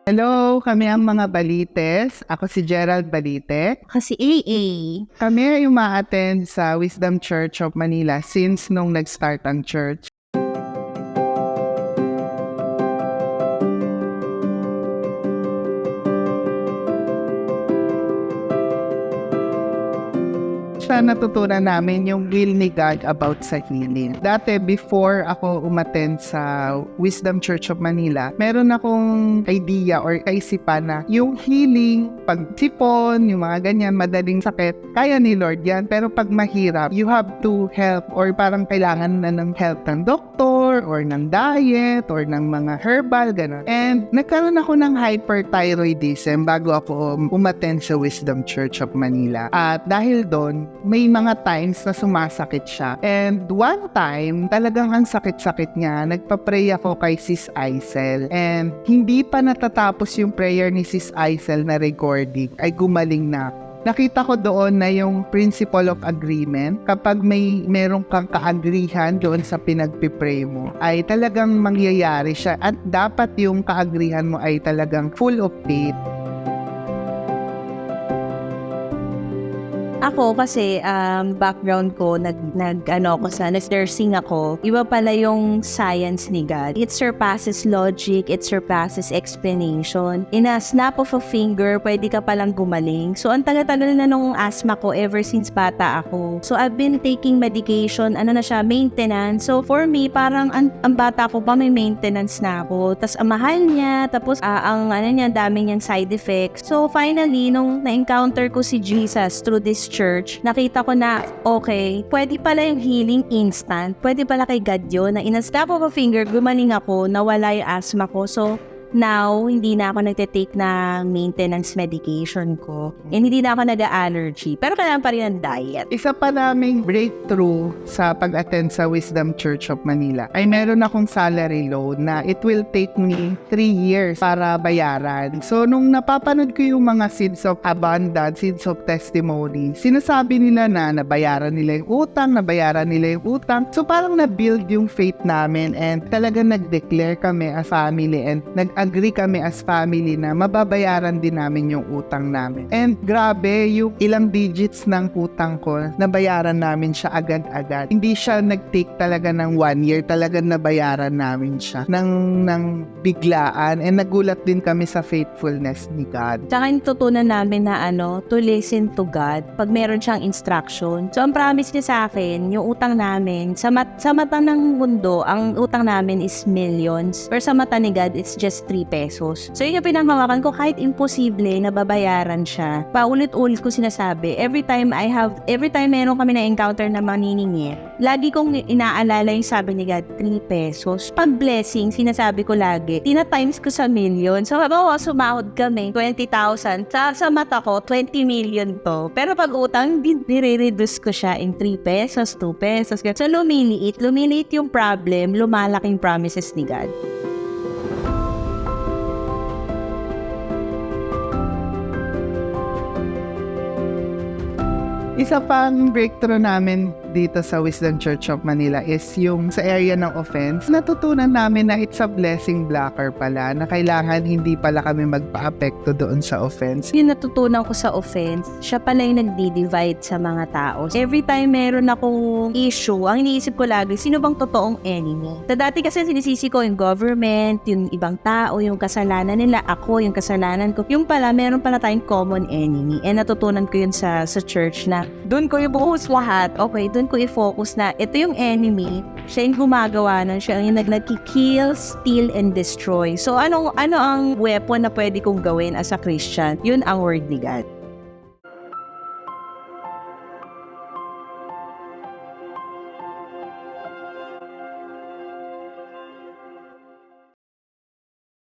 Hello, kami ang mga Balites. Ako si Gerald Balite. Kasi AA. Kami ay uma-attend sa Wisdom Church of Manila since nung nag-start ang church. Siya natutunan namin yung will ni God about sa healing. Dati, before ako umattend sa Wisdom Church of Manila, meron akong idea or kaisipan na yung healing, pagsipon, yung mga ganyan, madaling sakit, kaya ni Lord yan. Pero pag mahirap, you have to help or parang kailangan na ng help ng doktor or ng diet or ng mga herbal, gano'n. And nagkaroon ako ng hyperthyroidism bago ako umattend sa Wisdom Church of Manila. At dahil doon, may mga times na sumasakit siya. And one time, talagang ang sakit-sakit niya, nagpa-pray ako kay Sis Aisel. And hindi pa natatapos yung prayer ni Sis Aisel na recording, ay gumaling na ako. Nakita ko doon na yung principle of agreement, kapag merong kang kaagrihan doon sa pinagpipray mo, ay talagang mangyayari siya. At dapat yung kaagrihan mo ay talagang full of faith. Ako kasi background ko nag-nursing ako. Iba pala yung science ni God. It surpasses logic, it surpasses explanation. In a snap of a finger, pwede ka palang gumaling. So ang tagal-tagal na nung asthma ko ever since bata ako. So I've been taking medication, maintenance. So for me, parang ang bata ko pa may maintenance na ako. Tapos ang mahal niya, tapos daming niyang side effects. So finally, nung na-encounter ko si Jesus through this church, nakita ko na, okay, pwede pala yung healing instant. Pwede pala kay God yun, na in a snap of a finger, gumaling ako, nawala yung asthma ko. So, now, hindi na ako nagte-take na maintenance medication ko. And hindi na ako nag-allergy. Pero kailangan pa rin ang diet. Isa pa naming breakthrough sa pag-attend sa Wisdom Church of Manila ay meron akong salary loan na it will take me 3 years para bayaran. So, nung napapanood ko yung mga Seeds of Abundance, Seeds of Testimony, sinasabi nila na nabayaran nila yung utang. So, parang na-build yung faith namin and talagang nag-declare kami as family and nag-agree kami as family na mababayaran din namin yung utang namin. And grabe, yung ilang digits ng utang ko, nabayaran namin siya agad-agad. Hindi siya nag-take talaga ng 1 year, talagang nabayaran namin siya ng biglaan. And nagulat din kami sa faithfulness ni God. Tsaka natutunan namin na to listen to God pag meron siyang instruction. So ang promise niya sa akin, yung utang namin, sa mata ng mundo, ang utang namin is millions. Pero sa mata ni God, it's just 3 pesos. So yun yung pinanghawakan ko, kahit imposible na babayaran siya. Paulit-ulit ko sinasabi, every time meron kami na-encounter na maniningil, lagi kong inaalala yung sabi ni God, 3 pesos. Pag blessing, sinasabi ko lagi, tina-times ko sa million. So sumahod kami, 20,000. Sa mata ko, 20 million to. Pero pag utang, nire-reduce ko siya in 3 pesos, 2 pesos. So lumiliit yung problem, lumalaking promises ni God. Isa pang breakthrough namin dito sa Wisdom Church of Manila is yung sa area ng offense. Natutunan namin na it's a blessing blocker pala, na kailangan hindi pala kami magpa-apekto doon sa offense. Yung natutunan ko sa offense, siya pala yung nagdi-divide sa mga tao. Every time meron akong issue, ang iniisip ko lagi, sino bang totoong enemy? Sa dati kasi sinisisi ko yung government, yung ibang tao, yung kasalanan nila, ako, yung kasalanan ko. Yung pala, meron pala tayong common enemy. And natutunan ko yun sa church na doon ko i-focus lahat. Okay, doon ko i-focus na ito yung enemy. Siya yung gumagawa nun. Siya yung nag-kill, steal, and destroy. So, ano ang weapon na pwede kong gawin as a Christian? Yun ang word ni God.